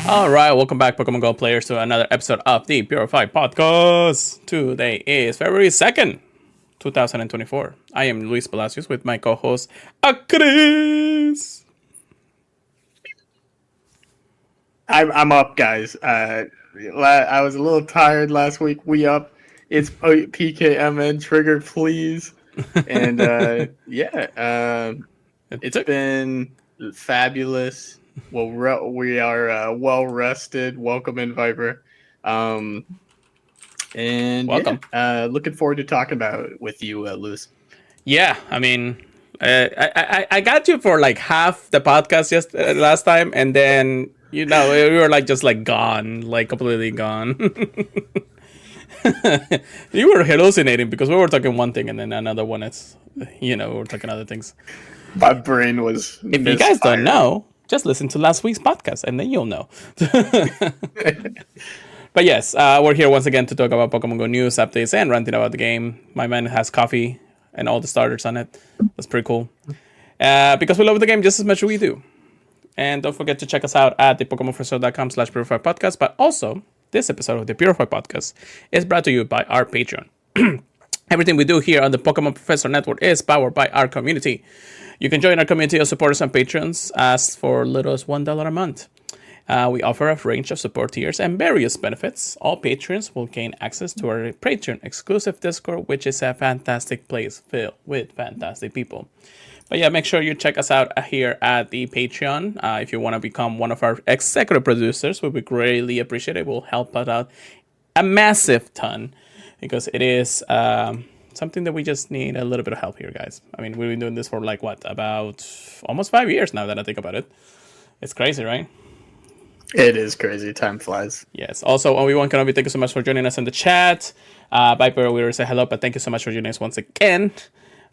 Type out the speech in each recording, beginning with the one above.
All right, welcome back, Pokemon GO players, to another episode of the Purified Podcast. Today is February 2nd, 2024. I am Luis Palacios with my co-host, Chris. I'm up, guys. I was a little tired last week. We up. It's PKMN trigger, please. And it's been fabulous. Well, we are well rested. Welcome in, Viper. And Welcome. Looking forward to talking about it with you, Lewis. Yeah, I mean, I got you for like half the podcast last time, and then we were just gone, like completely gone. You were hallucinating because we were talking one thing and then another one is, we were talking other things. My brain was. If you guys don't know, just listen to last week's podcast and then you'll know. But yes, we're here once again to talk about Pokemon GO news, updates, and ranting about the game. My man has coffee and all the starters on it. That's pretty cool. Because we love the game just as much as we do. And don't forget to check us out at thepokemonforSale.com/Purified Podcast. But also, this episode of the Purified Podcast is brought to you by our Patreon. Everything we do here on the Pokemon Professor Network is powered by our community. You can join our community of supporters and patrons as for little as $1 a month. We offer a range of support tiers and various benefits. All patrons will gain access to our Patreon exclusive Discord, which is a fantastic place filled with fantastic people. But yeah, make sure you check us out here at the Patreon. If you want to become one of our executive producers, we would greatly appreciate it. We'll help us out a massive ton because it is something that we just need a little bit of help here, guys. I mean, we've been doing this for about almost 5 years now that I think about it. It's crazy, right? It is crazy. Time flies. Yes. Also, Obi-Wan Kenobi, thank you so much for joining us in the chat. Viper, we already say hello, but thank you so much for joining us once again.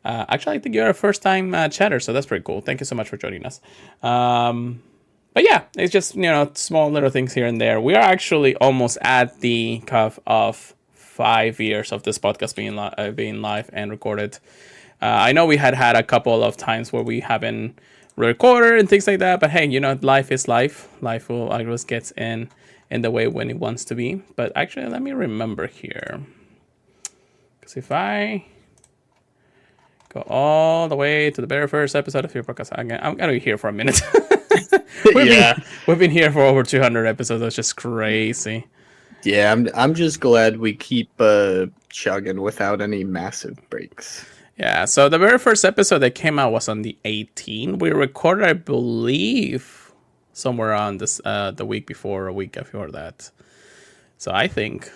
Actually, I think you're a first-time chatter, so that's pretty cool. Thank you so much for joining us. But yeah, it's just, small little things here and there. We are actually almost at the cuff of 5 years of this podcast being live and recorded. I know we had a couple of times where we haven't recorded and things like that, but hey, life is life. Life will always get in the way when it wants to be. But actually, let me remember here, because if I go all the way to the very first episode of your podcast, I'm gonna be here for a minute. We've been here for over 200 episodes. That's just crazy. Yeah, I'm just glad we keep chugging without any massive breaks. Yeah, so the very first episode that came out was on the 18th. We recorded, I believe, somewhere on this the week before, a week before that. So I think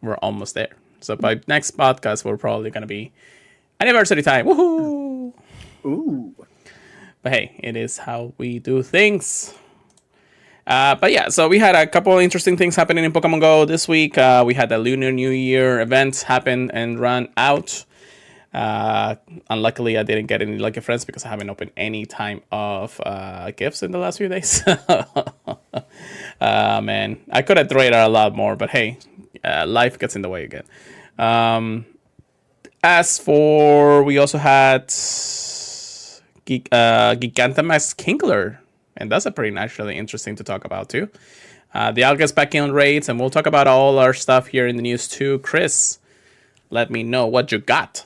we're almost there. So by next podcast, we're probably gonna be anniversary time. Woohoo! Ooh. But hey, it is how we do things. But yeah, so we had a couple of interesting things happening in Pokemon GO this week. We had the Lunar New Year event happen and run out. Unluckily, I didn't get any lucky friends because I haven't opened any time of gifts in the last few days. Man, I could have traded a lot more, but hey, life gets in the way again. As for, we also had Gigantamax Kingler. And that's a pretty actually interesting to talk about too. The Alga's back in raids, and we'll talk about all our stuff here in the news too. Chris, let me know what you got.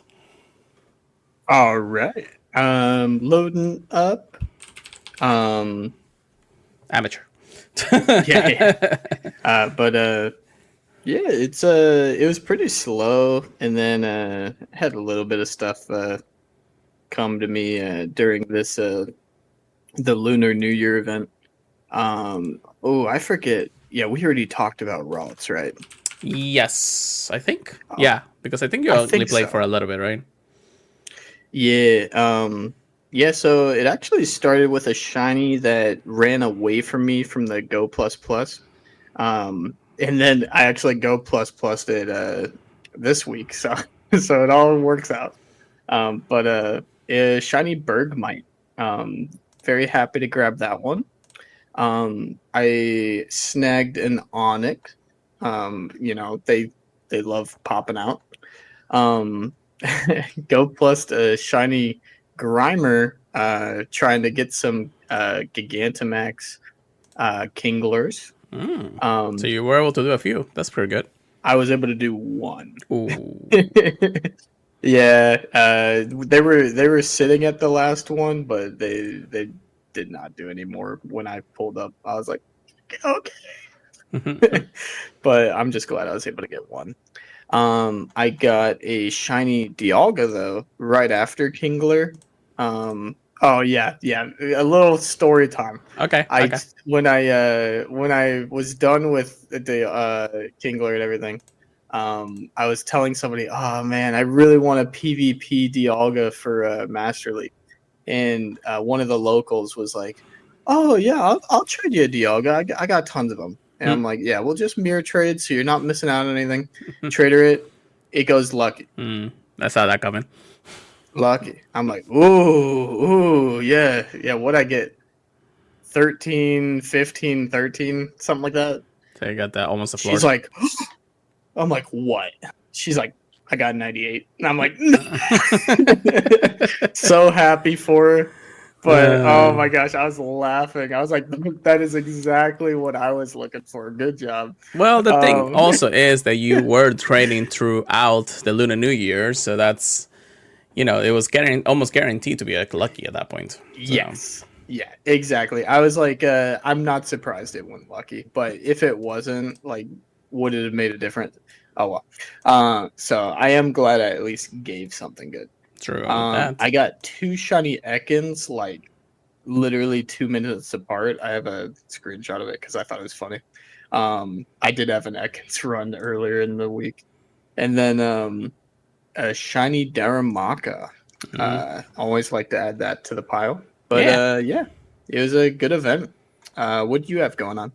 All right. Loading up. Amateur. Yeah. It was pretty slow, and then had a little bit of stuff come to me during this the Lunar New Year event. I forget. Yeah, we already talked about routes, right? Yes, I think. Yeah, because I think you only played for a little bit, right? Yeah. So it actually started with a shiny that ran away from me from the Go Plus Plus. And then I actually Go Plus Plus it this week. So it all works out. But a shiny Bergmite. Very happy to grab that one. I snagged an Onyx. They love popping out. Go plus a shiny Grimer, trying to get some Gigantamax Kinglers. So you were able to do a few. That's pretty good. I was able to do one. Ooh. Yeah, they were sitting at the last one, but they did not do any more. When I pulled up, I was like, okay. But I'm just glad I was able to get one. I got a shiny Dialga though right after Kingler. Oh yeah. A little story time. Okay. When I was done with the Kingler and everything, I was telling somebody, "Oh man, I really want a PvP Dialga for Master League," and one of the locals was like, "Oh yeah, I'll trade you a Dialga. I got tons of them." And I'm like, "Yeah, we'll just mirror trade, so you're not missing out on anything." Trader it goes lucky. I saw that coming. Lucky. I'm like, ooh, yeah. What'd I get? 13, 15, 13, something like that. So you got that almost a floor. She's like, I'm like, what? She's like, I got 98. And I'm like, so happy for her. But oh my gosh, I was laughing. I was like, that is exactly what I was looking for. Good job. Well, the thing also is that you were trading throughout the Lunar New Year, so that's, it was almost guaranteed to be lucky at that point. So. Yes. Yeah, exactly. I was like, I'm not surprised it went lucky, but if it wasn't, like, would it have made a difference? Oh well. So I am glad I at least gave something good. True. I got 2 shiny Ekans, like literally 2 minutes apart. I have a screenshot of it because I thought it was funny. I did have an Ekans run earlier in the week, and then a shiny Daramaka. Always like to add that to the pile. But yeah, it was a good event. What do you have going on?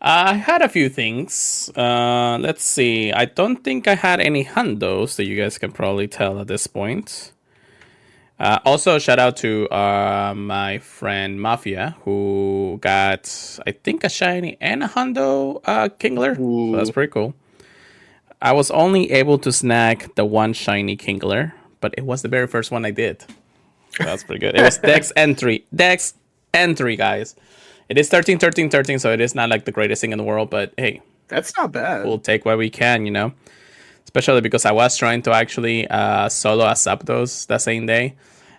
I had a few things. Let's see. I don't think I had any Hundos that you guys can probably tell at this point. Also, shout out to my friend Mafia, who got, I think, a shiny and a Hundo Kingler. So that's pretty cool. I was only able to snag the one shiny Kingler, but it was the very first one I did. So that's pretty good. It was Dex entry. Dex entry, guys. It is 13, 13, 13, so it is not like the greatest thing in the world, but hey. That's not bad. We'll take what we can, Especially because I was trying to actually solo a Zapdos that same day.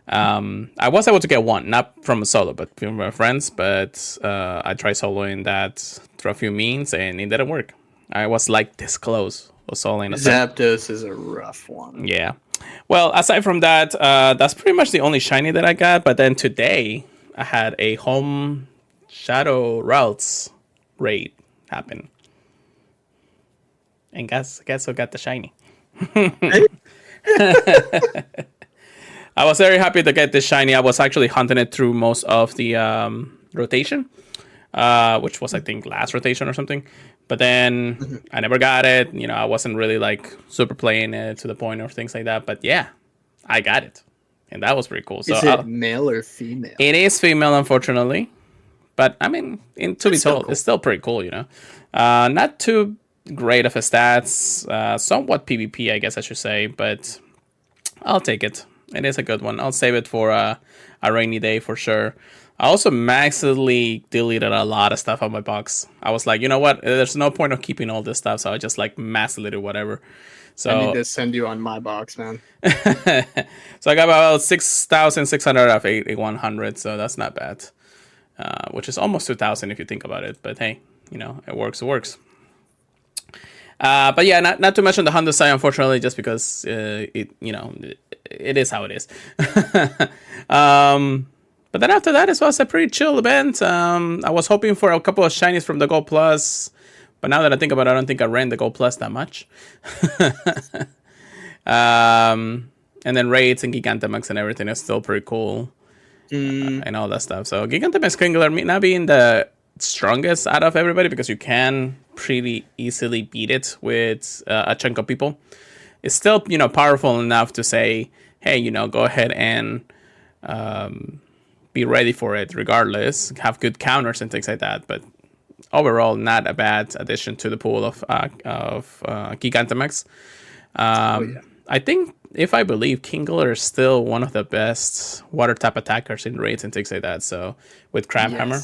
I was able to get one, not from a solo, but from my friends. But I tried soloing that through a few means, and it didn't work. I was like this close of soloing a Zapdos is a rough one. Yeah. Well, aside from that, that's pretty much the only shiny that I got. But then today, I had a home Shadow Routes raid happen. And guess who got the shiny? I was very happy to get this shiny. I was actually hunting it through most of the rotation, which was, I think, last rotation or something. But then I never got it. I wasn't really like super playing it to the point or things like that. But yeah, I got it. And that was pretty cool. So, is it male or female? It is female, unfortunately. But I mean, to be told, cool. It's still pretty cool, Not too great of a stats. Somewhat PvP, I guess I should say. But I'll take it. It is a good one. I'll save it for a rainy day for sure. I also massively deleted a lot of stuff on my box. I was like, you know what? There's no point of keeping all this stuff, so I just like massively did whatever. So I need to send you on my box, man. So I got about 6,600 out of 8,100, so that's not bad. Which is almost 2,000 if you think about it. But hey, it works. But yeah, not too much on the Honda side, unfortunately, just because it is how it is. But then after that, it was a pretty chill event. I was hoping for a couple of shinies from the Gold Plus, but now that I think about it, I don't think I ran the Gold Plus that much. And then raids and Gigantamax and everything is still pretty cool. And all that stuff. So Gigantamax Kingler not being the strongest out of everybody, because you can pretty easily beat it with a chunk of people. It's still, powerful enough to say, hey, go ahead and be ready for it regardless. Have good counters and things like that. But overall, not a bad addition to the pool of Gigantamax. I think, if I believe, Kingler is still one of the best water type attackers in raids and things like that. So with Crab Hammer.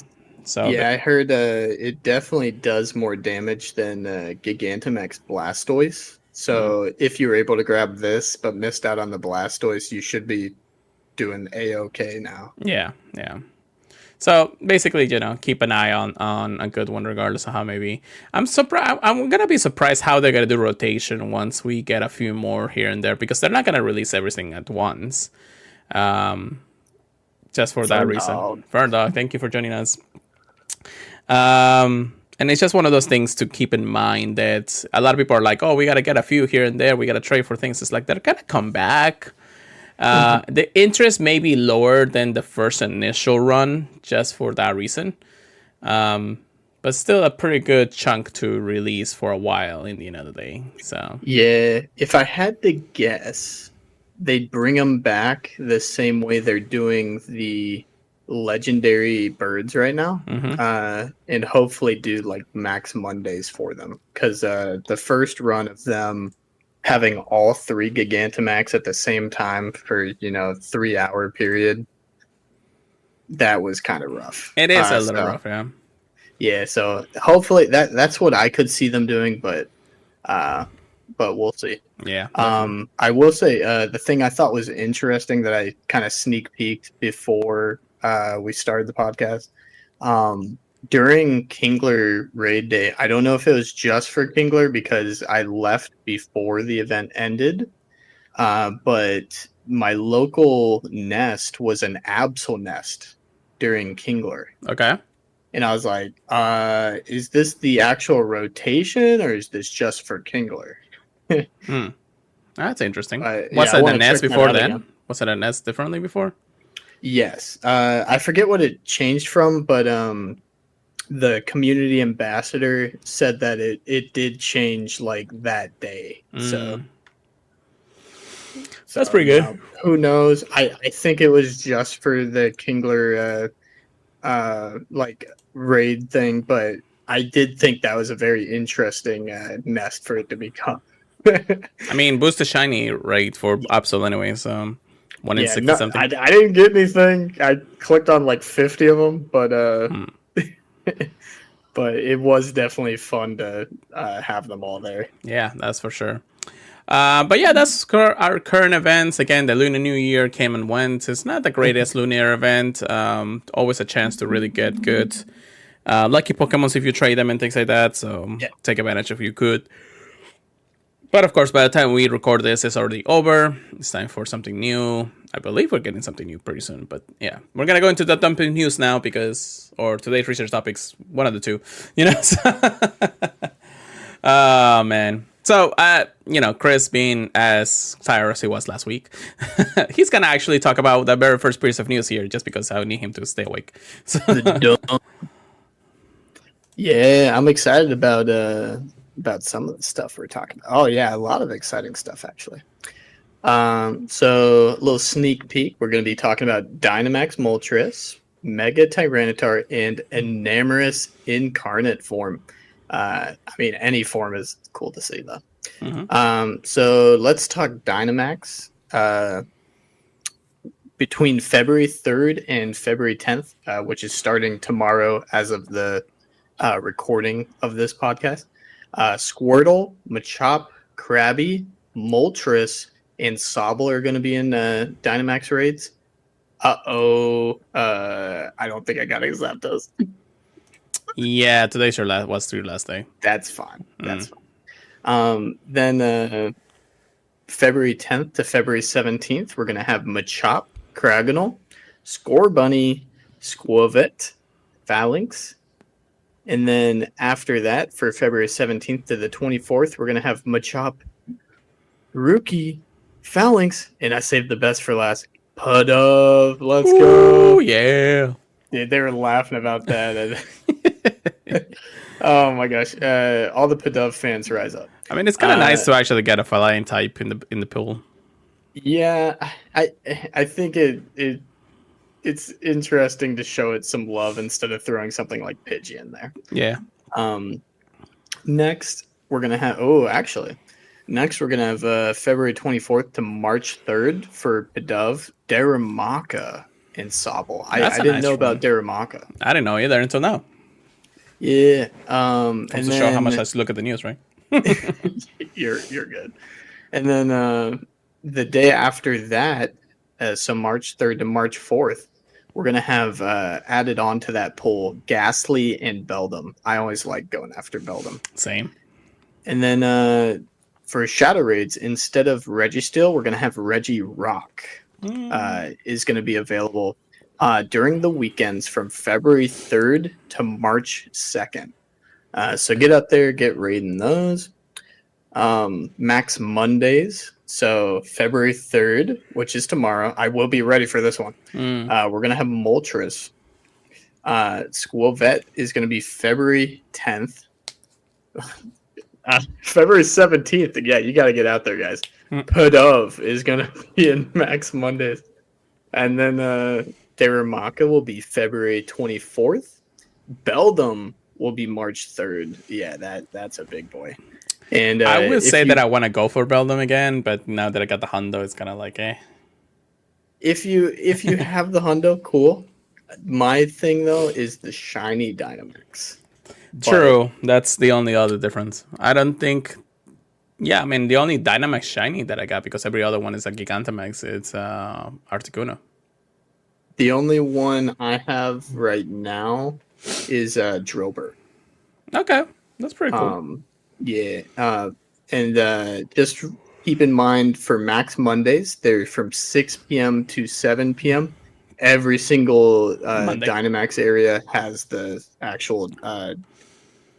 So Yeah, I heard it definitely does more damage than Gigantamax Blastoise. So if you were able to grab this but missed out on the Blastoise, you should be doing A-OK now. yeah. So basically, keep an eye on a good one, regardless of how maybe. I'm surprised. I'm gonna be surprised how they're gonna do rotation once we get a few more here and there, because they're not gonna release everything at once. Just for that reason. Ferndog, thank you for joining us. And it's just one of those things to keep in mind that a lot of people are like, oh, we gotta get a few here and there. We gotta trade for things. It's like they're gonna come back. The interest may be lower than the first initial run, just for that reason. But still a pretty good chunk to release for a while in the end of the day. So yeah, if I had to guess, they'd bring them back the same way they're doing the legendary birds right now, and hopefully do like Max Mondays for them, because the first run of them having all 3 Gigantamax at the same time for 3-hour period, that was kind of rough. It is a little rough, yeah. Yeah, so hopefully that's what I could see them doing, but we'll see. Yeah. I will say the thing I thought was interesting that I kind of sneak peeked before we started the podcast. During Kingler Raid Day, I don't know if it was just for Kingler because I left before the event ended, but my local nest was an Absol nest during Kingler. Okay. And I was like, is this the actual rotation or is this just for Kingler? That's interesting. Was it a nest before then? Again. Was it a nest differently before? Yes. I forget what it changed from, but the community ambassador said that it did change like that day. So that's pretty good. Who knows? I think it was just for the Kingler like raid thing, but I did think that was a very interesting nest for it to become. I mean, boost the shiny rate for Absol anyway, so 1 in 60 something. I didn't get anything. I clicked on like 50 of them, but but it was definitely fun to have them all there. Yeah, that's for sure. But yeah, that's our current events. Again, the Lunar New Year came and went. It's not the greatest Lunar event. Always a chance to really get good lucky Pokemons if you trade them and things like that. So take advantage if you could. But of course, by the time we record this, it's already over. It's time for something new. I believe we're getting something new pretty soon. But yeah, we're going to go into the dumping news now or today's research topics, one of the two. Oh, man. So, Chris being as tired as he was last week, he's going to actually talk about the very first piece of news here just because I need him to stay awake. So. Yeah, I'm excited about some of the stuff we're talking about. Oh, yeah, a lot of exciting stuff, actually. So, a little sneak peek. We're going to be talking about Dynamax Moltres, Mega Tyranitar, and Enamorous Incarnate form. I mean, any form is cool to see, though. So, let's talk Dynamax. Between February 3rd and February 10th, which is starting tomorrow as of the recording of this podcast, Squirtle, Machop, Krabby, Moltres, and Sobble are going to be in Dynamax raids. I don't think I got Zapdos. Yeah, today's your last day. That's fine. That's fine. Then February 10th to February 17th, we're going to have Machop, Kragonal, Scorbunny, Squavit, Phalanx. And then after that, for February 17th to the 24th, we're going to have Machop, Rookie, Phalanx, and I saved the best for last, Pudove. Let's go. Yeah. Dude, they were laughing about that. Oh my gosh. All the Pudove fans rise up. I mean, it's kind of nice to actually get a feline type in the pool. Yeah, I think it's interesting to show it some love instead of throwing something like Pidgey in there. Yeah. Next, we're going to have... Next, we're going to have February 24th to March 3rd for Pidove, Darumaka, and Sobble. That's I a didn't nice know one. about Darumaka. I didn't know either until now. Yeah. Comes And to show how much I then look at the news, right? you're good. And then the day after that, so March 3rd to March 4th, we're gonna have added on to that poll Ghastly and Beldum. I always like going after Beldum. Same. And then for Shadow Raids, instead of Registeel, we're gonna have Regirock. Is going to be available during the weekends from February 3rd to March 2nd. So get up there, get raiding those. Max Mondays. So February 3rd, which is tomorrow. I will be ready for this one. We're going to have Moltres. School Vet is going to be February 10th. February 17th. Yeah, you got to get out there, guys. Pudov is going to be in Max Mondays. And then Darumaka will be February 24th. Beldum will be March 3rd. Yeah, that's a big boy. And I will say that I want to go for Beldum again, but now that I got the Hundo, it's kind of like, eh. If you have the Hundo, cool. My thing, though, is the Shiny Dynamax. True. That's the only other difference. I don't think... Yeah, I mean, the only Dynamax Shiny that I got, because every other one is a Gigantamax, it's Articuno. The only one I have right now is Drober. Okay, that's pretty cool. Yeah, and just keep in mind for Max Mondays, they're from 6 p.m. to 7 p.m. Every single Dynamax area has the actual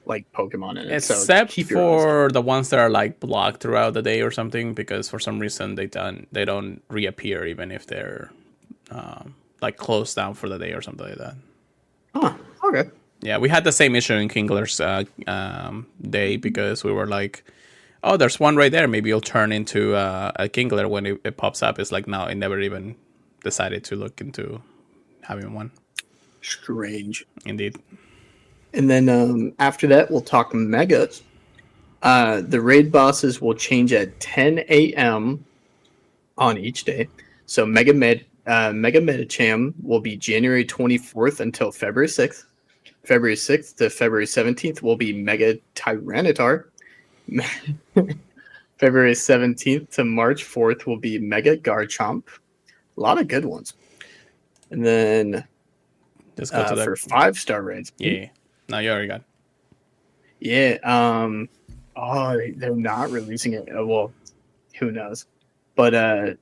like Pokemon in it. Except for the ones that are like blocked throughout the day or something, because for some reason they don't reappear even if they're like closed down for the day or something like that. Oh, okay. Yeah, we had the same issue in Kingler's day, because we were like, oh, there's one right there. Maybe it'll turn into a Kingler when it pops up. It's like, no, it never even decided to look into having one. Strange. Indeed. And then after that, we'll talk Megas. The raid bosses will change at 10 a.m. on each day. So Mega Medicham will be January 24th until February 6th. February 6th to February 17th will be Mega Tyranitar. February 17th to March 4th will be Mega Garchomp. A lot of good ones. And then just go to for 5-star raids. Yeah. No, you already got. Yeah. They're not releasing it. Well, who knows? But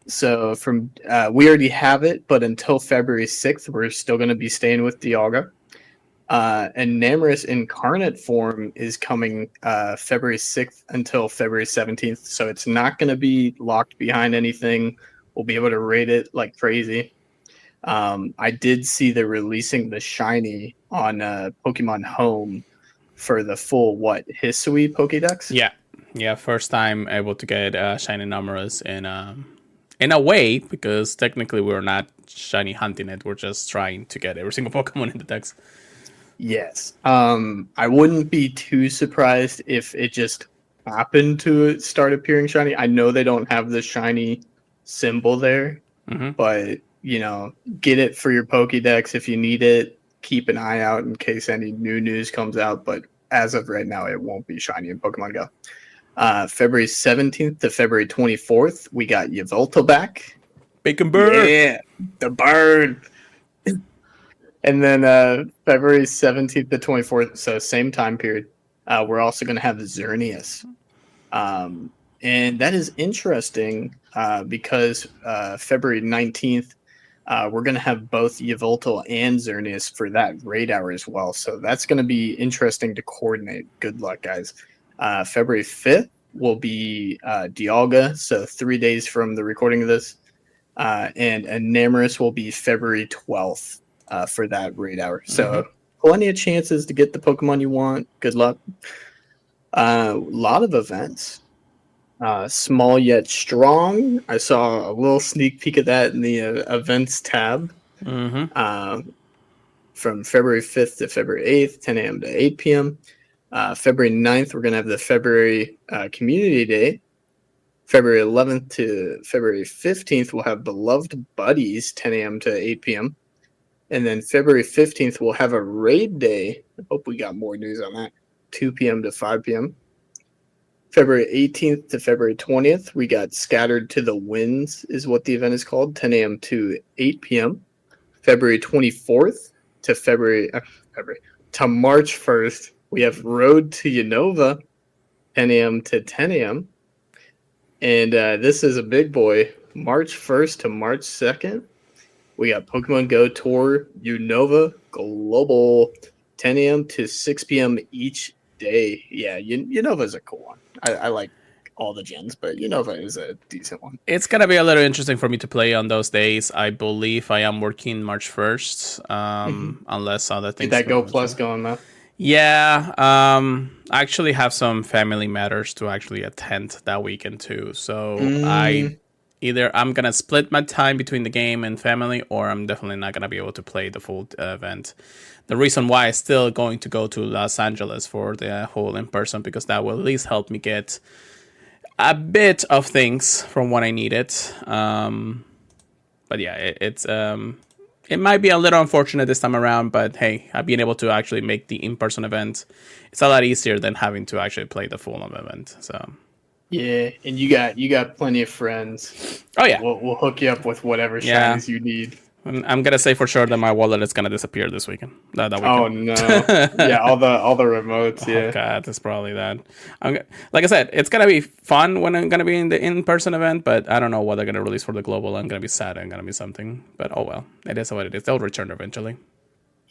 so from we already have it, but until February 6th, we're still going to be staying with Dialga. And Namorous Incarnate form is coming February 6th until February 17th. So it's not going to be locked behind anything. We'll be able to raid it like crazy. I did see they're releasing the Shiny on Pokemon Home for the full Hisui Pokédex. Yeah. First time able to get Shiny Namorous in a way, because technically we're not shiny hunting it. We're just trying to get every single Pokemon in the dex. Yes. I wouldn't be too surprised if it just happened to start appearing shiny. I know they don't have the shiny symbol there, but get it for your Pokédex if you need it. Keep an eye out in case any new news comes out, but as of right now, it won't be shiny in Pokemon Go. February 17th to February 24th, we got Yveltal back. Bacon bird! Yeah, the bird! And then February 17th to 24th, so same time period, we're also going to have Xerneas. And that is interesting because February 19th, we're going to have both Yveltal and Xerneas for that raid hour as well. So that's going to be interesting to coordinate. Good luck, guys. February 5th will be Dialga, so 3 days from the recording of this. And Enamorous will be February 12th for that raid hour. So plenty of chances to get the Pokemon you want. Good luck. A lot of events. Small yet strong. I saw a little sneak peek of that in the events tab. From February 5th to February 8th, 10 a.m. to 8 p.m. February 9th, we're going to have the February Community Day. February 11th to February 15th, we'll have Beloved Buddies, 10 a.m. to 8 p.m. And then February 15th, we'll have a raid day. I hope we got more news on that. 2 p.m. to 5 p.m. February 18th to February 20th, we got Scattered to the Winds is what the event is called, 10 a.m. to 8 p.m. February 24th to March 1st, we have Road to Unova, 10 a.m. to 10 a.m. And this is a big boy, March 1st to March 2nd. We got Pokemon GO Tour Unova Global, 10 a.m. to 6 p.m. each day. Yeah, Unova is a cool one. I like all the gens, but Unova is a decent one. It's going to be a little interesting for me to play on those days. I believe I am working March 1st, unless other things. Get that Go Plus going, though. Yeah, I actually have some family matters to actually attend that weekend too. So I'm going to split my time between the game and family, or I'm definitely not going to be able to play the full event. The reason why I'm still going to go to Los Angeles for the whole in-person, because that will at least help me get a bit of things from what I needed. But yeah, it might be a little unfortunate this time around, but hey, I've been able to actually make the in-person event. It's a lot easier than having to actually play the full event. So yeah, and you got plenty of friends. Oh yeah, we'll hook you up with whatever shinies you need. I'm gonna say for sure that my wallet is gonna disappear this weekend. That weekend. Oh no! Yeah, all the remotes. Yeah. Oh god, that's probably that. Like I said, it's gonna be fun when I'm gonna be in the in-person event, but I don't know what they're gonna release for the global. I'm gonna be sad and gonna be something. But oh well, it is what it is. They'll return eventually.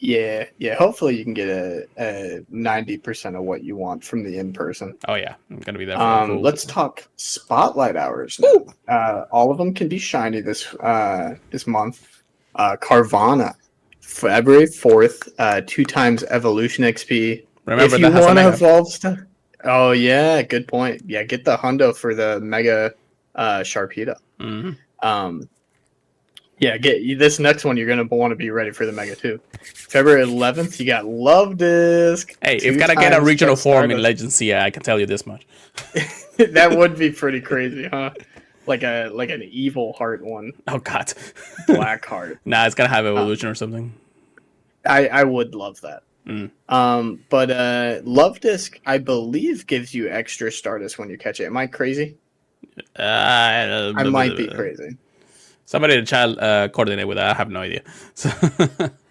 Yeah. Hopefully you can get a 90% of what you want from the in-person. Oh yeah, I'm gonna be there. For let's talk spotlight hours. All of them can be shiny this month. Carvana, February 4th, 2 times evolution XP. Remember, if you want to evolve stuff. Oh yeah, good point. Yeah, get the Hundo for the Mega Sharpedo. Mm-hmm. Yeah, get this next one. You're gonna want to be ready for the Mega too. February 11th, you got Love Disc. Hey, you've got to get a regional form in Legends. Yeah, I can tell you this much. That would be pretty crazy, huh? Like an evil heart one. Oh god, black heart. Nah, it's gonna have evolution or something. I would love that. But Love Disc, I believe, gives you extra Stardust when you catch it. Am I crazy? I might be crazy. Somebody in the chat coordinate with that. I have no idea. So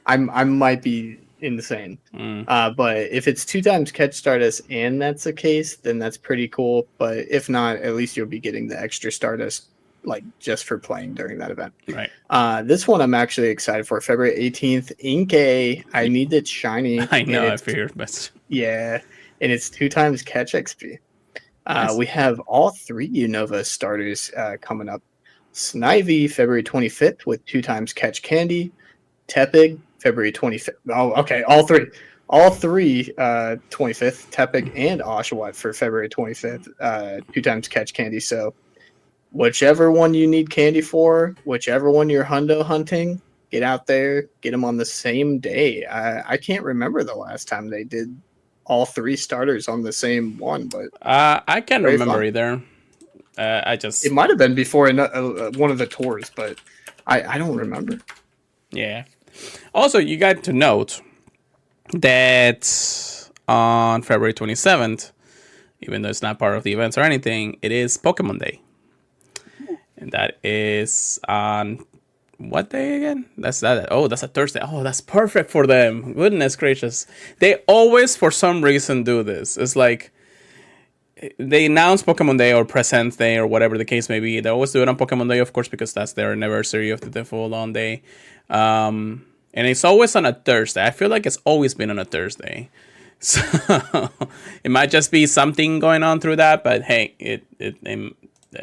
I might be insane. But if it's 2 times catch Stardust and that's the case, then that's pretty cool. But if not, at least you'll be getting the extra Stardust, like just for playing during that event. Right. This one I'm actually excited for. February 18th, Inkay. I need it shiny. I know. I figured, but yeah, and it's 2 times catch XP. Nice. We have all 3 Unova starters coming up. Snivy, February 25th with 2 times catch candy. Tepig, February 25th. Oh, okay. All three 25th, Tepig and Oshawott for February 25th, 2 times catch candy. So whichever one you need candy for, whichever one you're Hundo hunting, get out there, get them on the same day. I can't remember the last time they did all 3 starters on the same one, but I can't remember either. It might have been before one of the tours, but I don't remember. Yeah. Also, you got to note that on February 27th, even though it's not part of the events or anything, it is Pokemon Day. And that is on what day again? That's a Thursday. Oh, that's perfect for them. Goodness gracious. They always, for some reason, do this. It's like they announce Pokemon Day or Present Day or whatever the case may be. They always do it on Pokemon Day, of course, because that's their anniversary of the full-on day. And it's always on a Thursday. I feel like it's always been on a Thursday. So it might just be something going on through that. But hey,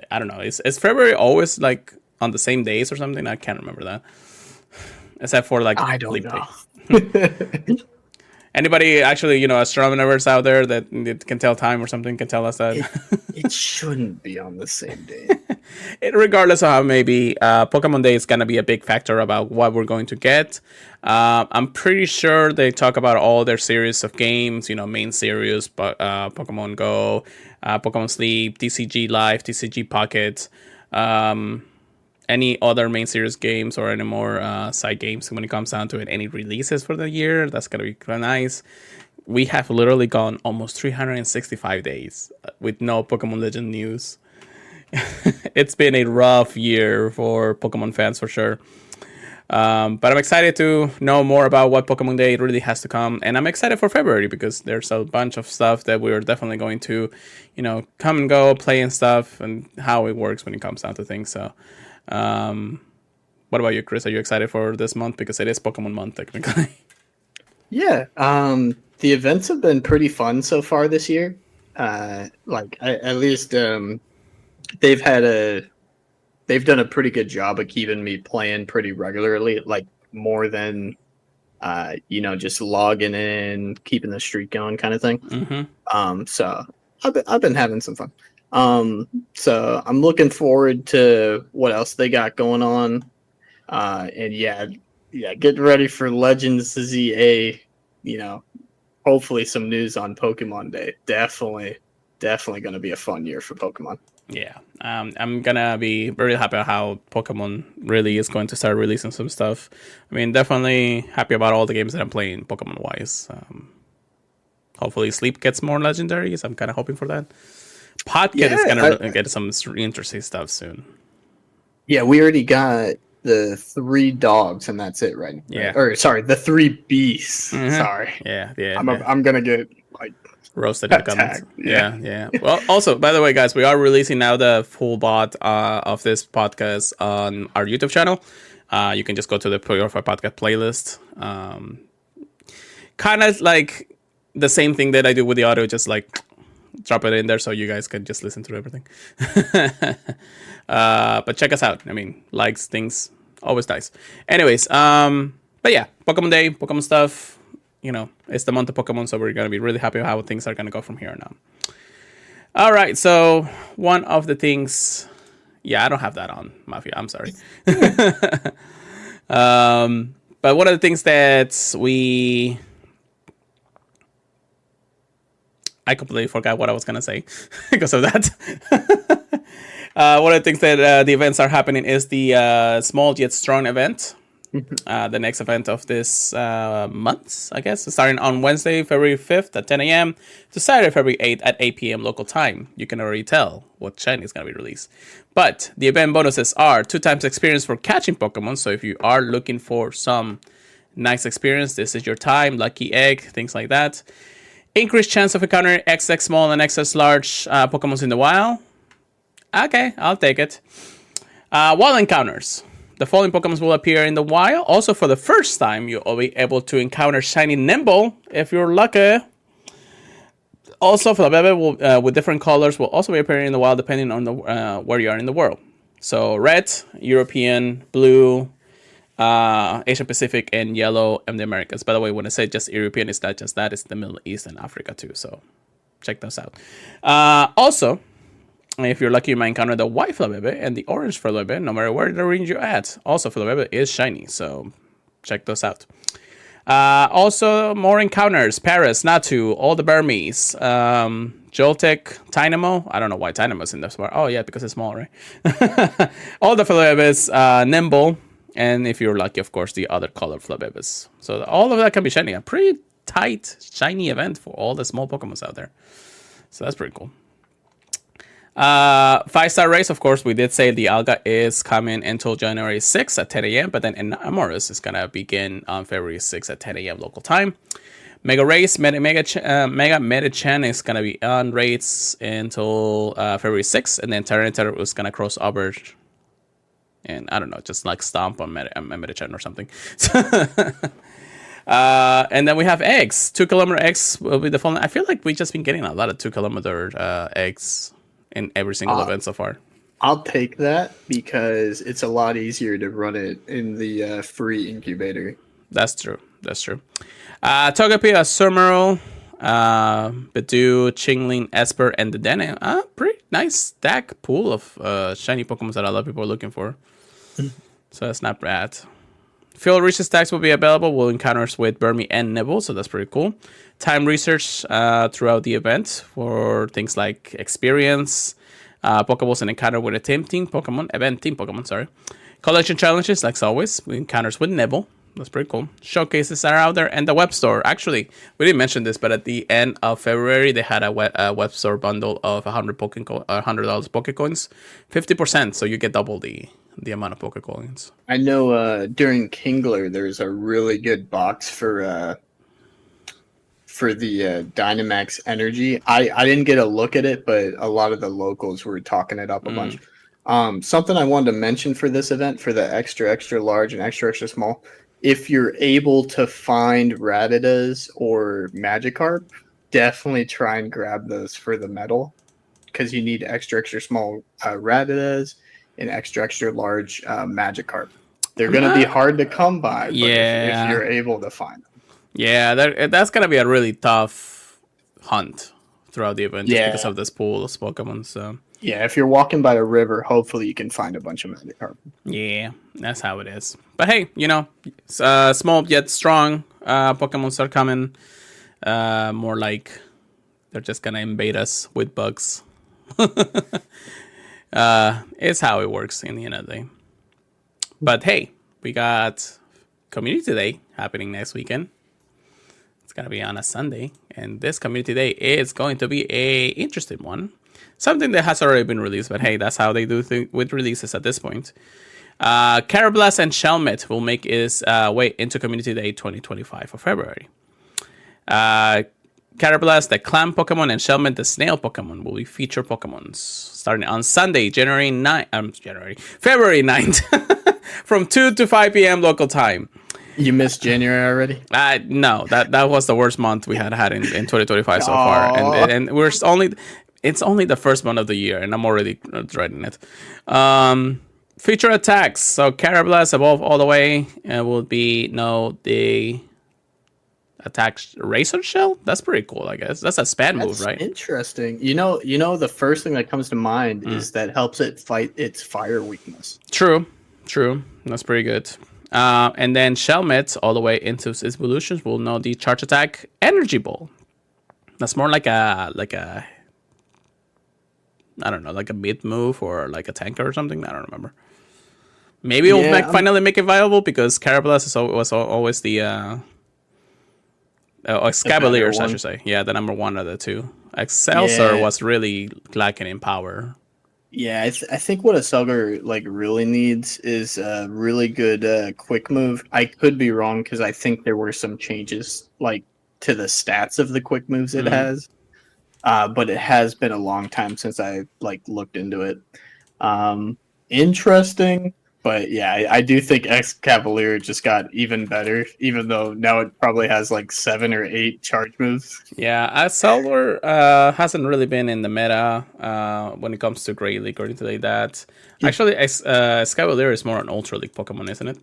I don't know. Is February always like on the same days or something? I can't remember that. Except for like I don't know. Anybody actually, astronomers out there that can tell time or something can tell us that. It shouldn't be on the same day. Regardless of how maybe Pokemon Day is going to be a big factor about what we're going to get. I'm pretty sure they talk about all their series of games, main series, Pokemon GO, Pokemon Sleep, TCG Live, TCG Pocket, any other main series games or any more side games when it comes down to it. Any releases for the year, that's going to be kind of nice. We have literally gone almost 365 days with no Pokemon Legend news. It's been a rough year for Pokemon fans for sure. But I'm excited to know more about what Pokemon Day really has to come. And I'm excited for February because there's a bunch of stuff that we're definitely going to, come and go, play and stuff, and how it works when it comes down to things. So, what about you, Chris? Are you excited for this month? Because it is Pokemon month, technically. Yeah. The events have been pretty fun so far this year. At least they've done a pretty good job of keeping me playing pretty regularly, like more than just logging in, keeping the streak going, kind of thing. Mm-hmm. So I've been having some fun. So I'm looking forward to what else they got going on. And getting ready for Legends ZA. Hopefully some news on Pokemon Day. Definitely going to be a fun year for Pokemon. Yeah, I'm gonna be very happy how Pokemon really is going to start releasing some stuff. I mean, definitely happy about all the games that I'm playing Pokemon-wise. Hopefully Sleep gets more legendaries. I'm kind of hoping for that. Podcast is gonna get some interesting stuff soon. Yeah, we already got the 3 dogs, and that's it, right? Yeah. Or sorry, the 3 beasts. Mm-hmm. Sorry. Yeah. I'm gonna get roasted in the comments. Yeah. Well, also, by the way, guys, we are releasing now the full bot of this podcast on our YouTube channel. You can just go to the Purified Podcast playlist. Kind of like the same thing that I do with the audio, just like drop it in there so you guys can just listen to everything. But check us out. I mean, likes, things, always nice. Anyways, but yeah, Pokemon Day, Pokemon stuff. It's the month of Pokemon, so we're going to be really happy how things are going to go from here on out. All right, so one of the things... Yeah, I don't have that on, Mafia. I'm sorry. But one of the things that I completely forgot what I was going to say because of that. One of the things that the events are happening is the Small Yet Strong event. The next event of this month, I guess, starting on Wednesday, February 5th at 10 a.m. to Saturday, February 8th at 8 p.m. local time. You can already tell what shiny is going to be released. But the event bonuses are 2x experience for catching Pokemon. So if you are looking for some nice experience, this is your time. Lucky egg, things like that. Increased chance of encountering XX small and XX large Pokemon in the wild. Okay, I'll take it. Wild encounters. The following Pokemon will appear in the wild. Also, for the first time, you'll be able to encounter Shiny Nimble if you're lucky. Also, Flabébé with different colors will also be appearing in the wild depending on the where you are in the world. So, red, European, blue, Asia Pacific, and yellow in the Americas. By the way, when I say just European, it's not just that. It's the Middle East and Africa too. So, check those out. Also... if you're lucky, you might encounter the white Flabébé and the orange Flabébé, no matter where the range you're at. Also, Flabébé is shiny, so check those out. Also, more encounters. Paris, Natu, all the Burmese, Joltek, Tynamo. I don't know why Tynamo's in this part. Oh, yeah, because it's small, right? All the Flabébés, Nimble, and if you're lucky, of course, the other colored Flabébés. So all of that can be shiny. A pretty tight, shiny event for all the small Pokemons out there. So that's pretty cool. 5-star race, of course, we did say the Alga is coming until January 6th at 10 a.m. But then Amorous is going to begin on February 6th at 10 a.m. local time. Mega Race, Mega Medicham is going to be on rates until February 6th. And then Tyranitar is going to cross over. And I don't know, just like stomp on Medicham or something. And then we have eggs. 2-kilometer eggs will be the following. I feel like we've just been getting a lot of 2-kilometer eggs in every single event so far. I'll take that because it's a lot easier to run it in the free incubator. That's true. That's true. Togepi, Azumarill, Bidoof, Chingling, Esper, and the Dedenne. Pretty nice stack pool of shiny Pokemon that a lot of people are looking for. So that's not bad. Field research stacks will be available. We'll encounters with Burmy and Nibble, so that's pretty cool. Time research throughout the event for things like experience, Pokeballs and encounter with a team Pokemon, sorry. Collection challenges, like always, we encounters with Nibble. That's pretty cool. Showcases are out there, and the web store. Actually, we didn't mention this, but at the end of February, they had a web store bundle of $100 Pokecoins, 50%. So you get double the amount of Pokecoins. I know during Kingler, there's a really good box for the Dynamax Energy. I didn't get a look at it, but a lot of the locals were talking it up a bunch. Something I wanted to mention for this event, for the extra large and extra small. If you're able to find Rattatas or Magikarp, definitely try and grab those for the medal, because you need extra small Rattatas and extra large Magikarp. They're going to be hard to come by, but if you're able to find them. Yeah, that's going to be a really tough hunt throughout the event just because of this pool of Pokemon. So. Yeah, if you're walking by a river, hopefully you can find a bunch of Magikarp. Yeah, that's how it is. But hey, small yet strong Pokemon are coming. More like they're just gonna invade us with bugs. It's how it works in the end of the day. But hey, we got Community Day happening next weekend. It's gonna be on a Sunday, and this Community Day is going to be a interesting one. Something that has already been released, but hey, that's how they do with releases at this point. Carablast and Shelmet will make its way into Community Day 2025 for February. Carablast, the clam Pokemon, and Shelmet, the snail Pokemon, will be featured Pokemons starting on Sunday, February 9th, from 2 to 5 p.m. local time. You missed January already? No, that was the worst month we had in 2025 so far, and we're only. It's only the first month of the year, and I'm already dreading it. Feature attacks. So Carablast evolve all the way, and will be the attack Razor Shell. That's pretty cool, I guess. That's a spam move, right? Interesting. You know, the first thing that comes to mind is that helps it fight its fire weakness. True. That's pretty good. And then Shelmet all the way into its evolutions will know the charge attack Energy Ball. That's more like a I don't know, like a mid move or like a tanker or something. I don't remember. Maybe it'll finally make it viable, because Carablast was always the Scavaliers, I should say. Yeah, the number one of the two. Excelsior was really lacking in power. Yeah, I think what Excelsior really needs is a really good quick move. I could be wrong, because I think there were some changes to the stats of the quick moves it has. But it has been a long time since I looked into it. Interesting, but yeah, I do think Cavalier just got even better, even though now it probably has 7 or 8 charge moves. Yeah, Excelsior hasn't really been in the meta when it comes to Great League or anything like that. Actually, Cavalier is more an Ultra League Pokemon, isn't it?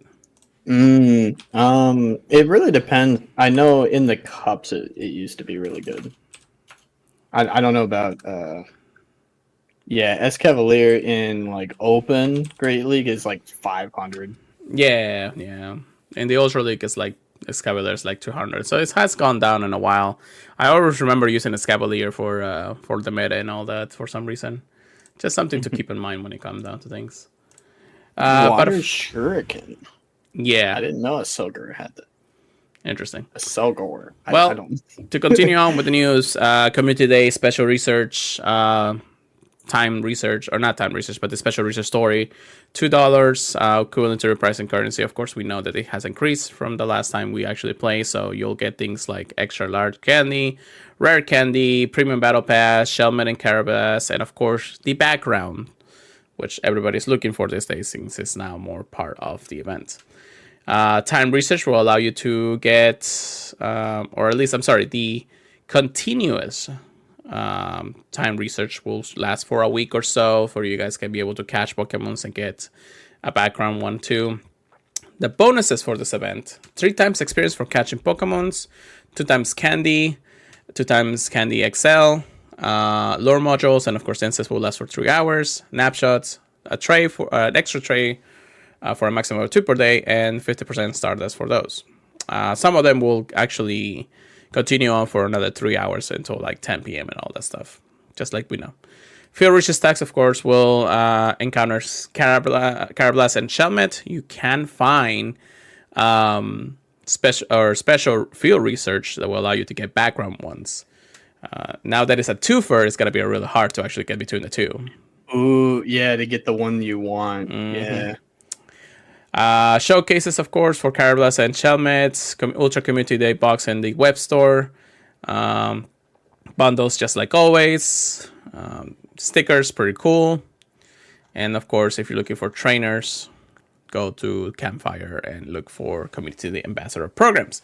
It really depends. I know in the cups it used to be really good. I don't know about Escavalier in open Great League is 500. Yeah. In the Ultra League is Escavalier is 200. So it has gone down in a while. I always remember using Escavalier for the meta and all that for some reason. Just something to keep in mind when it comes down to things. Water Shuriken. Yeah. I didn't know a Silgar had that. Interesting. A Selgor. Well, to continue on with the news, Community Day special research, time research, or not time research, but the special research story, $2, equivalent to the price and currency. Of course, we know that it has increased from the last time we actually played, so you'll get things like extra large candy, rare candy, premium battle pass, Shelmet and Carablast, and of course, the background, which everybody's looking for these days since it's now more part of the event. Time research will allow you to get, the continuous time research will last for a week or so, for you guys can be able to catch Pokemons and get a background one too. The bonuses for this event: 3 times experience for catching Pokemons, 2 times candy, 2 times candy XL, lore modules, and of course, incense will last for 3 hours. Snapshots, a tray for an extra tray for a maximum of 2 per day, and 50% Stardust for those. Some of them will actually continue on for another 3 hours until like 10 p.m. and all that stuff, just like we know. Field Reach stacks, of course, will encounter Carablast and Shelmet. You can find special field research that will allow you to get background ones. Now that it's a twofer, it's going to be really hard to actually get between the two. Ooh, yeah, to get the one you want. Yeah. Showcases, of course, for Carablast and Shelmet. Ultra Community Day box in the web store. Bundles, just like always. Stickers, pretty cool. And of course, if you're looking for trainers, go to Campfire and look for Community Ambassador programs.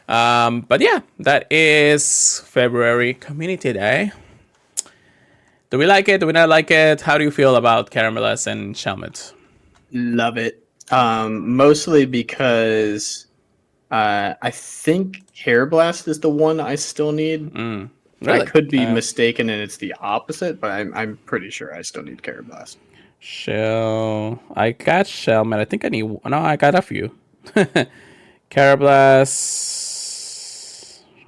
But yeah, that is February Community Day. Do we like it? Do we not like it? How do you feel about Caramellas and Shelmet? Love it. Mostly because I think Hair Blast is the one I still need. Really? I could be mistaken and it's the opposite, but I'm pretty sure I still need Hair Blast. I got Shelmet. I think I need... No, I got a few. Carablast.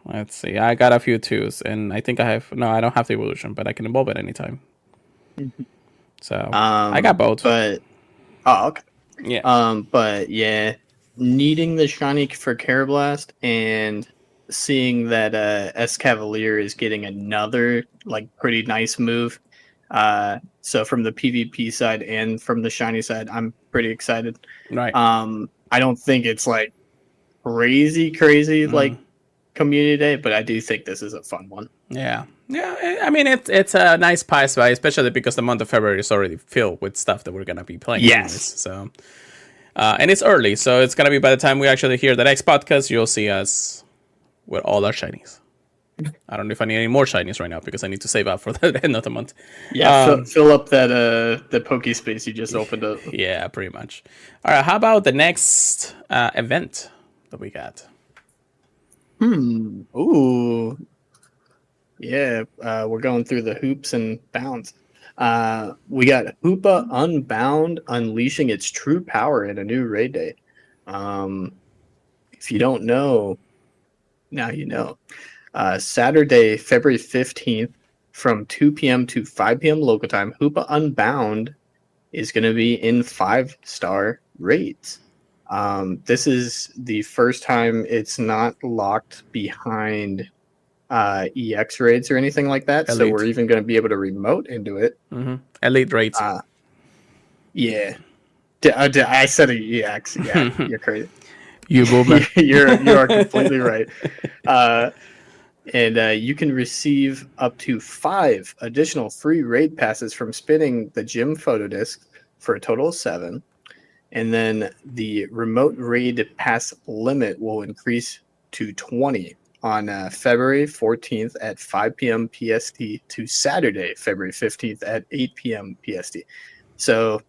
Let's see. I got a few twos, and I think I have... No, I don't have the evolution, but I can evolve at any time. So, I got both. But... Oh, okay. Yeah. But yeah, needing the shiny for Carablast and seeing that Escavalier is getting another like pretty nice move. So from the PvP side and from the shiny side, I'm pretty excited. Right. I don't think it's like crazy like Community Day, but I do think this is a fun one. Yeah. I mean, it's a nice price buy, especially because the month of February is already filled with stuff that we're gonna be playing. Yes. So, and it's early, so it's gonna be by the time we actually hear the next podcast, you'll see us with all our shinies. I don't know if I need any more shinies right now because I need to save up for the end of the month. Yeah, fill up that the Poke space you just opened up. Yeah, pretty much. All right, how about the next event that we got? Ooh. Yeah, we're going through the hoops and bounds. We got Hoopa Unbound unleashing its true power in a new raid day. If you don't know, now you know. Saturday, February 15th, from 2 p.m. to 5 p.m. local time, Hoopa Unbound is going to be in 5-star raids. This is the first time it's not locked behind EX raids or anything like that. Elite. So we're even going to be able to remote into it. Elite raids. Yeah. I said EX. Yeah, you're crazy. You boomer. You are completely right. And you can receive up to 5 additional free raid passes from spinning the gym photo disc for a total of 7. And then the remote raid pass limit will increase to 20 on February 14th at 5 p.m. PST to Saturday, February 15th at 8 p.m. PST. So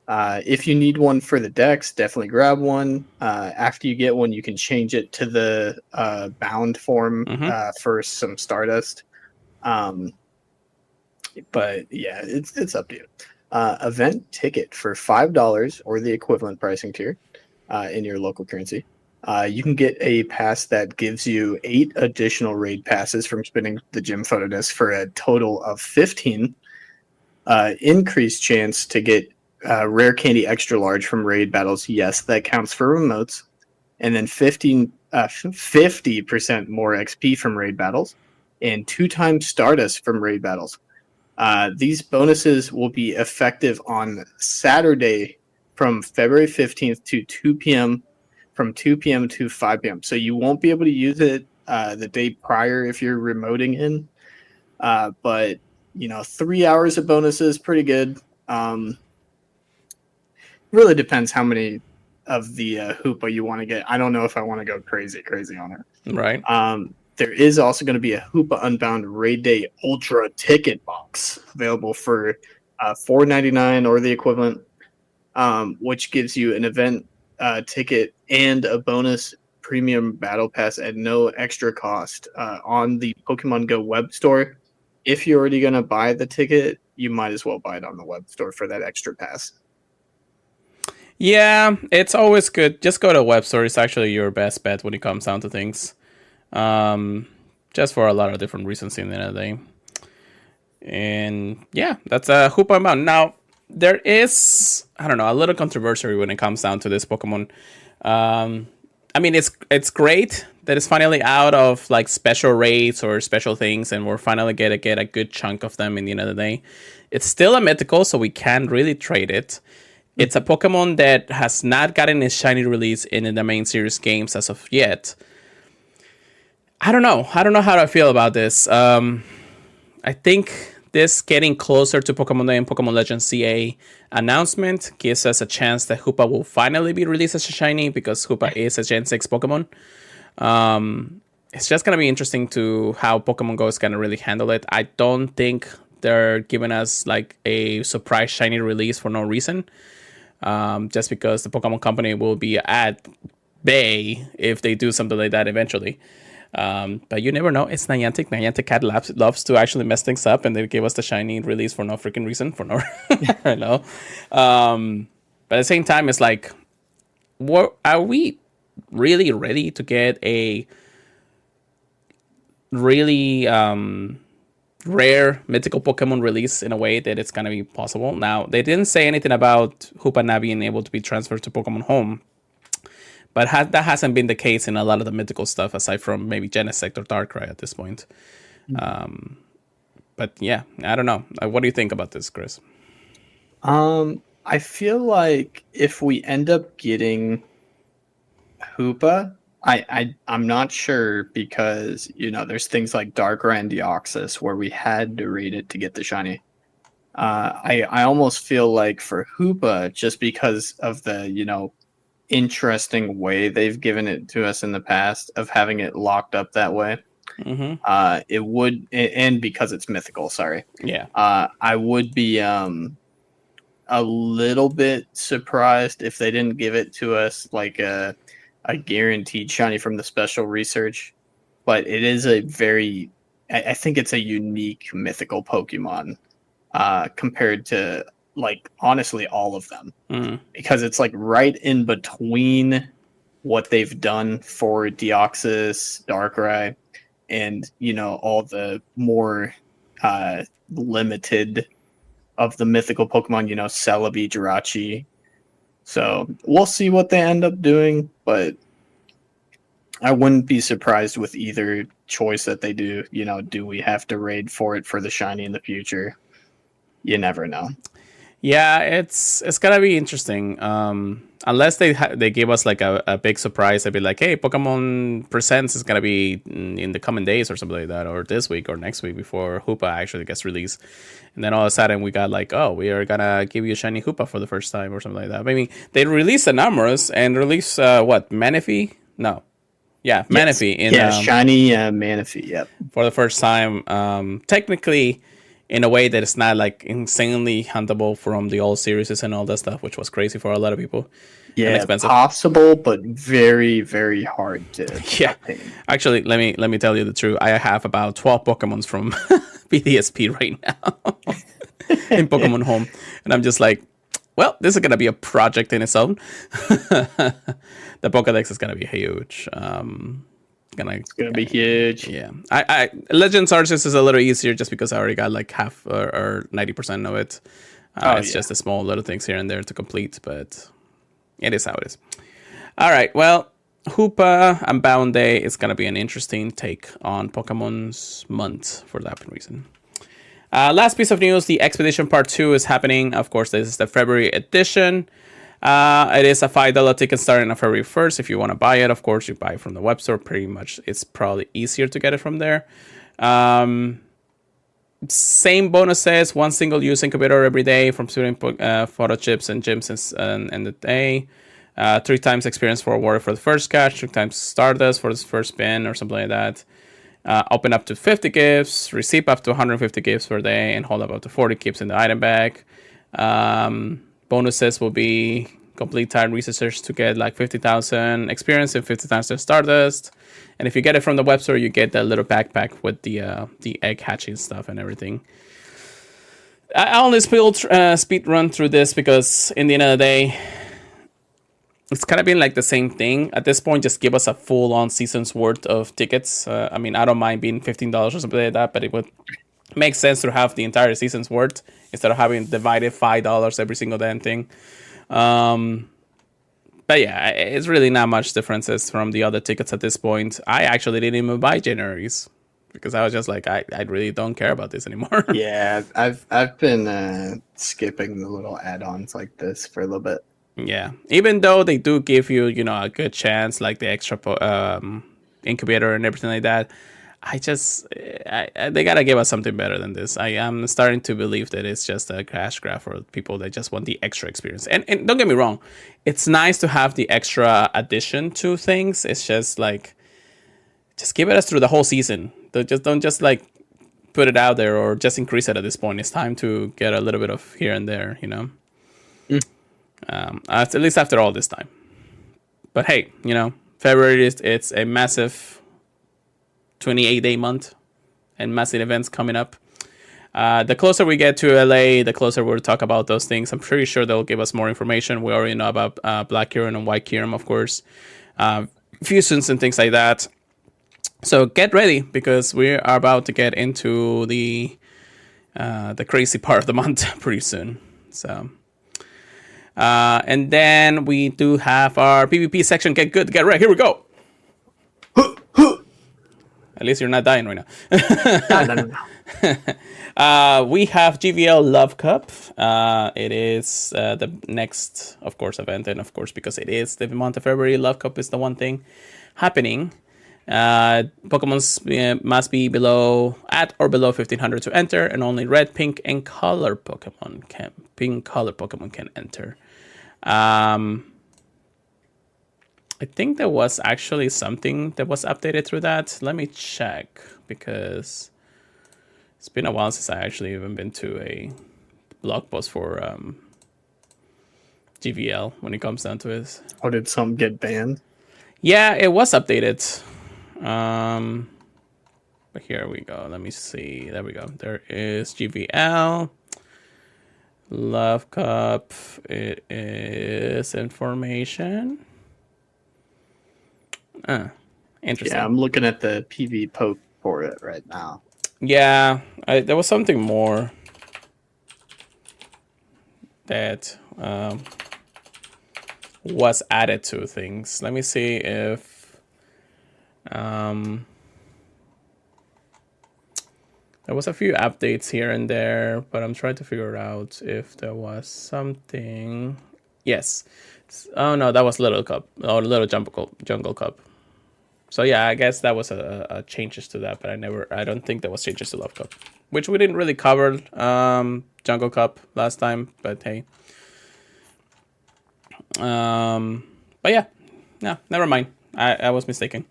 if you need one for the decks, definitely grab one. After you get one, you can change it to the bound form for some Stardust. But yeah, it's up to you. Event ticket for $5 or the equivalent pricing tier in your local currency. You can get a pass that gives you 8 additional raid passes from spinning the gym photo disc for a total of 15. Increased chance to get rare candy extra large from raid battles. Yes, that counts for remotes. And then 50% more XP from raid battles and 2 times Stardust from raid battles. These bonuses will be effective on Saturday from February 15th to 2 p.m. from 2 p.m. to 5 p.m. So you won't be able to use it the day prior if you're remoting in. But, 3 hours of bonuses, pretty good. Really depends how many of the Hoopa you want to get. I don't know if I want to go crazy on it. Right. There is also going to be a Hoopa Unbound Raid Day Ultra Ticket Box available for $4.99 or the equivalent, which gives you an event ticket and a bonus premium battle pass at no extra cost on the Pokemon Go web store. If you're already going to buy the ticket, you might as well buy it on the web store for that extra pass. Yeah, it's always good. Just go to a web store. It's actually your best bet when it comes down to things. Just for a lot of different reasons in the end of the day. And yeah, that's a Hoopa Unbound. Now, there is, I don't know, a little controversy when it comes down to this Pokemon. I mean, it's great that it's finally out of like special raids or special things, and we're finally gonna get a good chunk of them in the end of the day. It's still a mythical, so we can't really trade it. It's a Pokemon that has not gotten its shiny release in the main series games as of yet. I don't know how to feel about this. I think this getting closer to Pokemon Day and Pokemon Legends CA announcement gives us a chance that Hoopa will finally be released as a shiny, because Hoopa is a Gen 6 Pokemon. It's just going to be interesting to how Pokemon Go is going to really handle it. I don't think they're giving us like a surprise shiny release for no reason. Just because the Pokemon Company will be at bay if they do something like that eventually. But you never know. It's Niantic. Niantic Cat loves to actually mess things up, and they gave us the shiny release for no freaking reason. For no, I know. But at the same time, it's like, what are we really ready to get a really rare mythical Pokemon release in a way that it's gonna be possible? Now, they didn't say anything about Hoopa now being able to be transferred to Pokemon Home. But that hasn't been the case in a lot of the mythical stuff, aside from maybe Genesect or Darkrai at this point. But yeah, I don't know. What do you think about this, Chris? I feel like if we end up getting Hoopa, I'm not sure, because there's things like Darkrai and Deoxys where we had to raid it to get the shiny. I almost feel like for Hoopa, just because of the interesting way they've given it to us in the past of having it locked up that way. It would, and because it's mythical, I would be a little bit surprised if they didn't give it to us like a guaranteed shiny from the special research. But it is I think it's a unique mythical Pokemon compared to, like, honestly, all of them, because it's like right in between what they've done for Deoxys, Darkrai, and all the more limited of the mythical Pokemon, Celebi, Jirachi. So we'll see what they end up doing, but I wouldn't be surprised with either choice that they do. Do we have to raid for it for the shiny in the future? You never know. Yeah, it's gonna be interesting. Unless they give us like a big surprise, they'd be like, "Hey, Pokemon Presents is gonna be in the coming days or something like that, or this week or next week before Hoopa actually gets released." And then all of a sudden we got like, "Oh, we are gonna give you a shiny Hoopa for the first time" or something like that. I mean, they released the numbers and release what, Manaphy? No, yeah, Manaphy. Shiny Manaphy. Yep. For the first time, technically, in a way that it's not like insanely huntable from the old series and all that stuff, which was crazy for a lot of people. Yeah, and expensive. Possible, but very, very hard to obtain. Actually, let me tell you the truth. I have about 12 Pokemons from PDSP right now in Pokemon Home, and I'm just like, well, this is gonna be a project in its own. The Pokédex is gonna be huge. It's gonna be huge. Yeah, I Legends Arceus is a little easier just because I already got like half or 90% of it. It's just the small little things here and there to complete, but it is how it is. All right, well, Hoopa Unbound Day is gonna be an interesting take on Pokemon's month for that reason. Last piece of news: the Expedition Part 2 is happening. Of course, this is the February edition. It is a $5 ticket starting on February 1st. If you want to buy it, of course, you buy it from the web store. Pretty much, it's probably easier to get it from there. Same bonuses: one single-use incubator every day from shooting photo chips and gyms in the day. 3 times experience for a warrior for the first catch. 2 times Stardust for the first spin or something like that. Open up to 50 gifts. Receive up to 150 gifts per day, and hold up to 40 gifts in the item bag. Bonuses will be complete time research to get like 50,000 experience and 50,000 Stardust. And if you get it from the web store, you get that little backpack with the egg hatching stuff and everything. I only speed run through this because in the end of the day, it's kind of been like the same thing. At this point, just give us a full-on season's worth of tickets. I mean, I don't mind being $15 or something like that, but it would make sense to have the entire season's worth instead of having divided $5 every single damn thing. But yeah, it's really not much differences from the other tickets at this point. I actually didn't even buy January's because I was just like, I really don't care about this anymore. Yeah, I've been skipping the little add-ons like this for a little bit. Yeah, even though they do give you, a good chance, like the extra incubator and everything like that, they gotta give us something better than this. I am starting to believe that it's just a cash grab for people that just want the extra experience. And don't get me wrong, it's nice to have the extra addition to things. It's just like, just give it us through the whole season. Don't just like put it out there or just increase it at this point. It's time to get a little bit of here and there, at least after all this time. But hey, February it's a massive 28-day month and massive events coming up. The closer we get to LA, the closer we'll talk about those things. I'm pretty sure they'll give us more information. We already know about Black Kyurem and White Kyurem, of course, fusions and things like that. So get ready because we are about to get into the crazy part of the month pretty soon. So. And then we do have our PvP section. Get good, get ready. Here we go. At least you're not dying right now. No. We have GLB Love Cup. It is the next, of course, event. And of course, because it is the month of February, Love Cup is the one thing happening. Pokemon must be at or below 1500 to enter, and only red, pink, and color Pokemon can enter. I think there was actually something that was updated through that. Let me check because it's been a while since I actually even been to a blog post for GVL when it comes down to it. Oh, did some get banned? Yeah, it was updated. But here we go. Let me see. There we go. There is GVL Love Cup. It is information. Interesting. Yeah, I'm looking at the PV poke for it right now. Yeah, there was something more that was added to things. Let me see if there was a few updates here and there, but I'm trying to figure out if there was something. Yes. Oh no, that was Little Cup or Little Jungle Cup. So yeah, I guess that was a changes to that, but I don't think there was changes to Love Cup, which we didn't really cover Jungle Cup last time, but hey. But yeah, no, never mind. I was mistaken.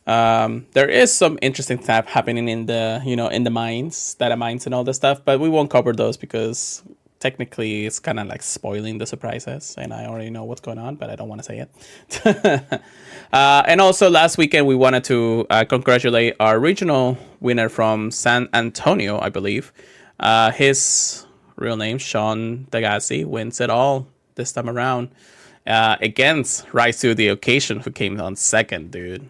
There is some interesting stuff happening in the in the mines, data mines and all this stuff, but we won't cover those because technically it's kind of like spoiling the surprises, and I already know what's going on, but I don't want to say it. And also last weekend we wanted to congratulate our regional winner from San Antonio, I believe. His real name, Sean Gadasy, wins it all this time around against Rise to the Occasion, who came on second, dude.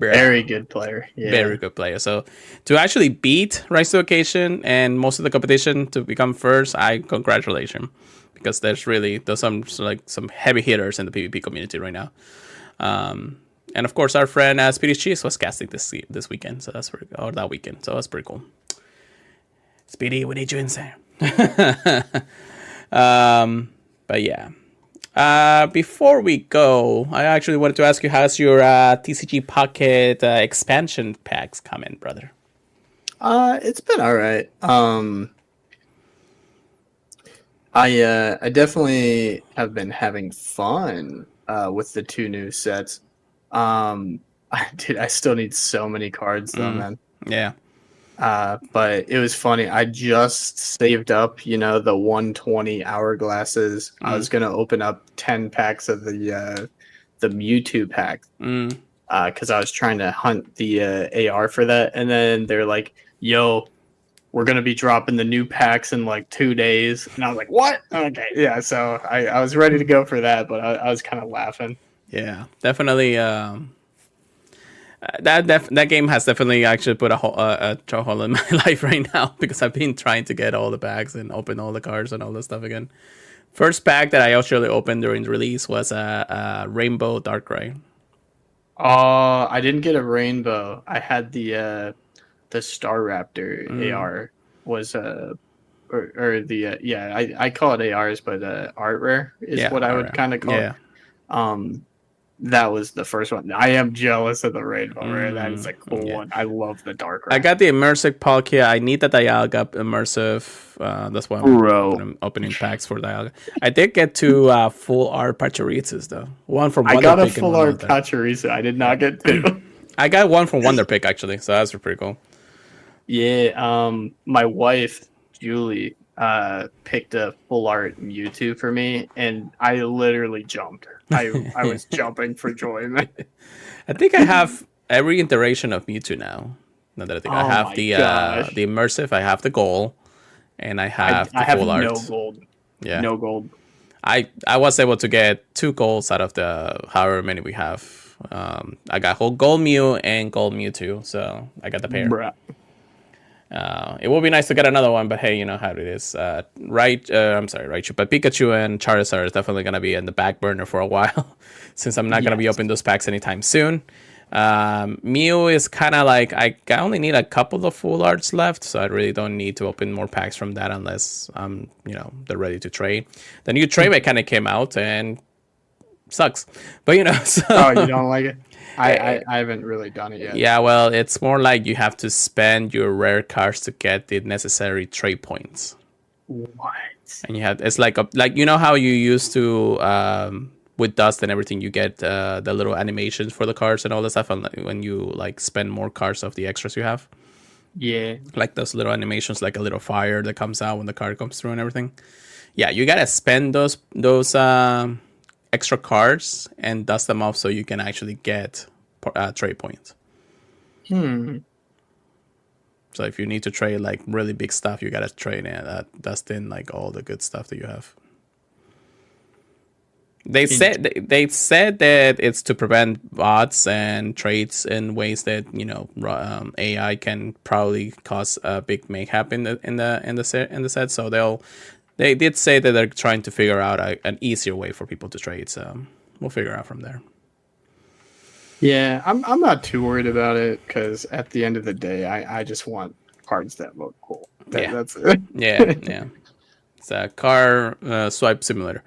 Very good player. Yeah. Very good player. So to actually beat Rise to Occasion and most of the competition to become first, I congratulate him because there's some heavy hitters in the PvP community right now. And of course, our friend Speedy Cheese was casting this weekend, so that's that weekend. So that's pretty cool. Speedy, we need you inside. But yeah. Before we go, I actually wanted to ask you, how's your TCG Pocket expansion packs coming, brother? It's been all right. I definitely have been having fun with the two new sets. I still need so many cards though, man. Yeah. But it was funny. I just saved up, the 120 hourglasses. I was gonna open up 10 packs of the Mewtwo pack because I was trying to hunt the AR for that, and then they're like, "Yo, we're gonna be dropping the new packs in like 2 days," and I was like, "What?" Okay, yeah. So I was ready to go for that, but I was kind of laughing. Yeah, definitely. That game has definitely actually put a hole in my life right now because I've been trying to get all the bags and open all the cards and all this stuff again. First pack that I actually opened during the release was a Rainbow Darkrai. Oh, I didn't get a rainbow. I had the Star Raptor AR was or the yeah, I call it ARs, but art rare is what I would kind of call it. That was the first one. I am jealous of the rainbow rare. That is a cool one. I love the dark rare. I got the immersive Palkia. I need the Dialga immersive. That's why I'm opening packs for Dialga. I did get two full art Pachirisus though. One from I got a full art Pachirisu. I did not get two. I got one from Wonder Pick actually, so that's pretty cool. Yeah, my wife Julie picked a full art Mewtwo for me, and I literally jumped. I was jumping for joy, man. I think I have every iteration of Mewtwo now. Now that I think I have the immersive, I have the gold, and I have the full art. No gold. Yeah, no gold. I was able to get 2 golds out of the however many we have. I got whole gold Mew and gold Mewtwo, so I got the pair. Bruh. It would be nice to get another one, but hey, you know how it is. Raichu, but Pikachu and Charizard is definitely going to be in the back burner for a while, since I'm not going to be opening those packs anytime soon. Mew is kind of like, I only need a couple of full arts left, so I really don't need to open more packs from that unless they're ready to trade. The new trade mechanic came out and sucks, but so... Oh, you don't like it? I haven't really done it yet. Yeah, well, it's more like you have to spend your rare cards to get the necessary trade points. What? And it's like how you used to with dust and everything, you get the little animations for the cards and all that stuff, and when you spend more cards of the extras you have. Yeah. Like those little animations, like a little fire that comes out when the card comes through and everything. Yeah, you gotta spend those extra cards and dust them off so you can actually get trade points. So if you need to trade like really big stuff, you gotta trade and dust in like all the good stuff that you have. They said that it's to prevent bots and trades in ways that AI can probably cause a big mayhap in the set. So they did say that they're trying to figure out an easier way for people to trade. So we'll figure out from there. Yeah, I'm not too worried about it because at the end of the day, I just want cards that look cool. That's it. Yeah. It's a car swipe simulator.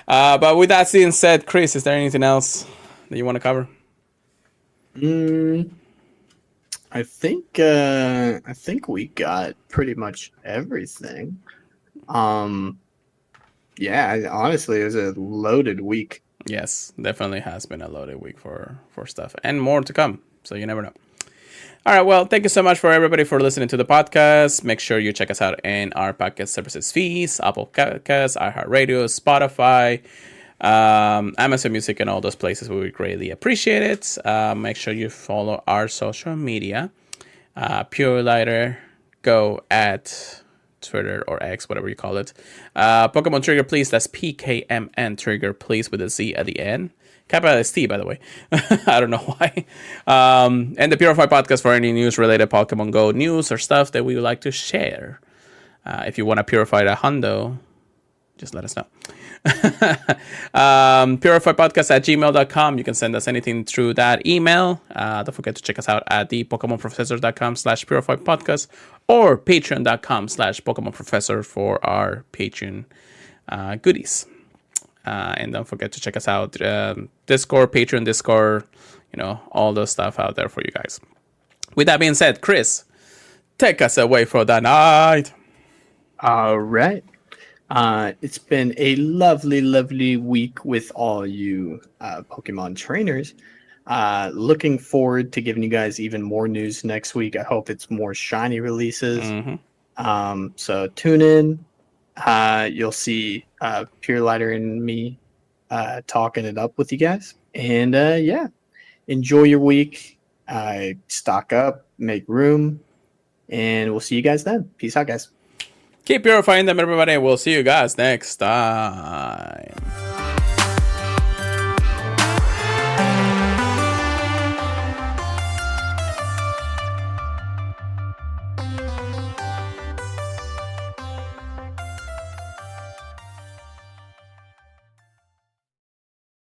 But with that being said, Chris, is there anything else that you want to cover? I think we got pretty much everything. Yeah, honestly, it was a loaded week. Yes, definitely has been a loaded week for stuff and more to come. So you never know. All right, well, thank you so much for everybody for listening to the podcast. Make sure you check us out in our podcast services feeds, Apple Podcasts, iHeartRadio, Spotify, Amazon Music, and all those places. We would greatly appreciate it. Make sure you follow our social media. Pure Go at Twitter or X, whatever you call it. Pokemon Trigger Please, that's PKMN Trigger Please with a Z at the end. Capital ST, by the way. I don't know why. And the Purified Podcast for any news related Pokemon GO news or stuff that we would like to share. If you want to purify a Hundo, just let us know. Purifiedpodcast@gmail.com. You can send us anything through that email. Don't forget to check us out at the PokemonProfessors.com/purifiedpodcast or patreon.com/PokemonProfessor for our Patreon goodies. And don't forget to check us out, Discord, Patreon, Discord, all those stuff out there for you guys. With that being said, Chris, take us away for the night. All right. It's been a lovely, lovely week with all you Pokemon trainers. Looking forward to giving you guys even more news next week. I hope it's more shiny releases. So tune in. You'll see Pure Lighter and me talking it up with you guys. And yeah, enjoy your week. Stock up, make room, and we'll see you guys then. Peace out, guys. Keep purifying them, everybody. We'll see you guys next time.